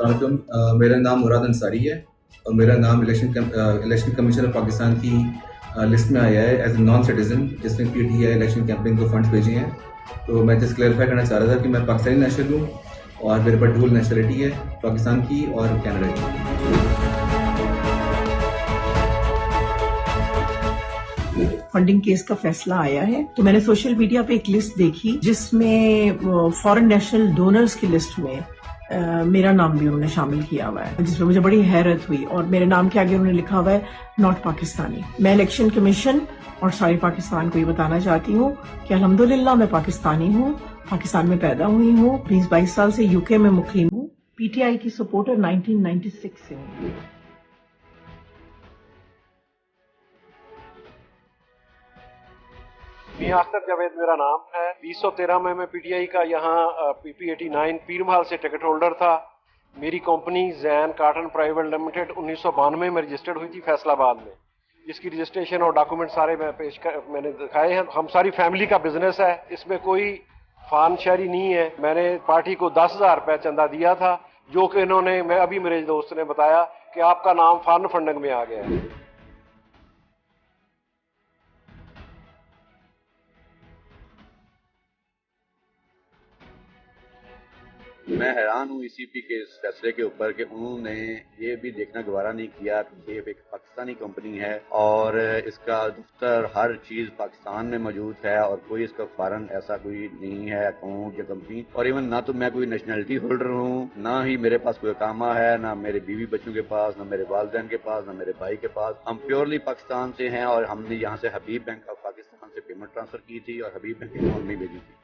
अस्सलाम वालेकुम। मेरा नाम मुराद अंसारी है और मेरा नाम इलेक्शन कमीशन ऑफ पाकिस्तान की लिस्ट में आया है एज ए नॉन सिटीजन, जिसने पीटीआई इलेक्शन कैंपेन को फंड्स भेजे हैं। तो मैं जस्ट क्लैरिफाई करना चाह रहा था कि मैं पाकिस्तानी नेशनल हूँ और मेरे पास डुअल नेशनलिटी है, पाकिस्तान की और कनाडा की। फंडिंग केस का फैसला आया है तो मैंने सोशल मीडिया पे एक लिस्ट देखी जिसमें फॉरेन नेशनल डोनर्स की लिस्ट में मेरा नाम भी उन्होंने शामिल किया हुआ है, जिसमें मुझे बड़ी हैरत हुई। और मेरे नाम के आगे उन्होंने लिखा हुआ है नॉट पाकिस्तानी। मैं इलेक्शन कमीशन और सारे पाकिस्तान को ये बताना चाहती हूँ कि अल्हम्दुलिल्लाह मैं पाकिस्तानी हूँ, पाकिस्तान में पैदा हुई हूँ, 20-22 साल से यूके में मुकीम हूँ, पीटीआई की सपोर्टर 1996 से हूँ। मियां जावेद मेरा नाम है। 2013 में मैं पीटीआई का यहाँ PP89 पीर महल से टिकट होल्डर था। मेरी company Jain cotton private limited 1992 में रजिस्टर्ड हुई थी फैसलाबाद में, जिसकी रजिस्ट्रेशन और डॉक्यूमेंट सारे मैंने दिखाए हैं। हम सारी फैमिली का बिजनेस है, इसमें कोई फान शहरी नहीं है। मैंने पार्टी को 10,000 रुपये चंदा दिया था, जो कि इन्होंने, मैं अभी मेरे दोस्त ने बताया कि आपका नाम फान फंडिंग में आ गया है। मैं हैरान हूँ ईसीपी के इस फैसले के ऊपर कि उन्होंने ये भी देखना गवारा नहीं किया कि ये एक पाकिस्तानी कंपनी है और इसका दफ्तर हर चीज पाकिस्तान में मौजूद है और कोई इसका फॉरेन ऐसा कोई नहीं है अकाउंट या कंपनी। और इवन ना तो मैं कोई नेशनलिटी होल्डर हूँ, ना ही मेरे पास कोई अकामा है, ना मेरे बीवी बच्चों के पास, ना मेरे वालिदैन के पास, ना मेरे भाई के पास। हम प्योरली पाकिस्तान से हैं और हमने यहाँ से हबीब बैंक ऑफ पाकिस्तान से पेमेंट ट्रांसफर की थी और हबीब बैंक अकाउंट में भेजी थी।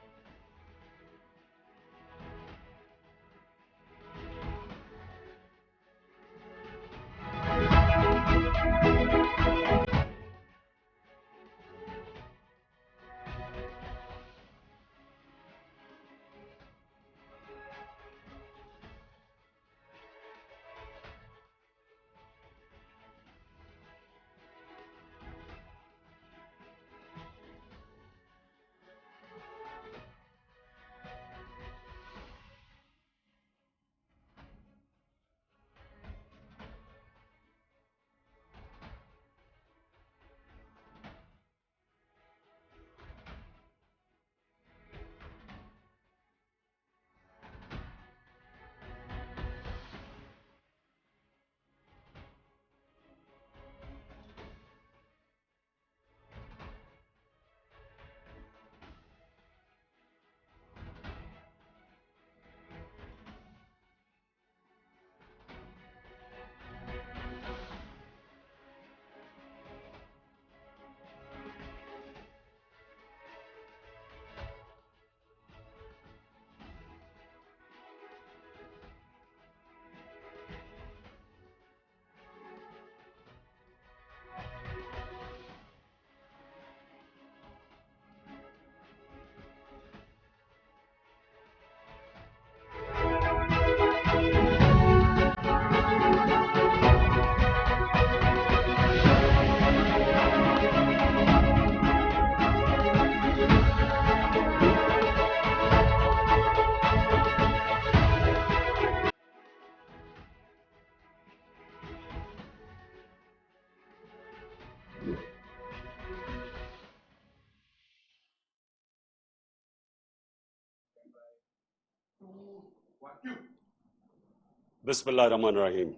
बिस्मिल्लाहिर्रहमानिर्रहीम।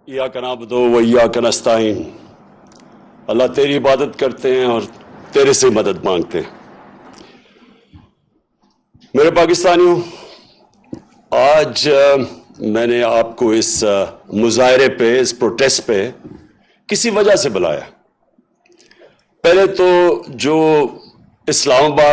इय्याका नअबुदु व इय्याका नस्तईन। अल्लाह तेरी इबादत करते हैं और तेरे से मदद मांगते हैं। मेरे पाकिस्तानियों, आज मैंने आपको इस मुजाहरे पे, इस प्रोटेस्ट पे किसी वजह से बुलाया। पहले तो जो इस्लामाबाद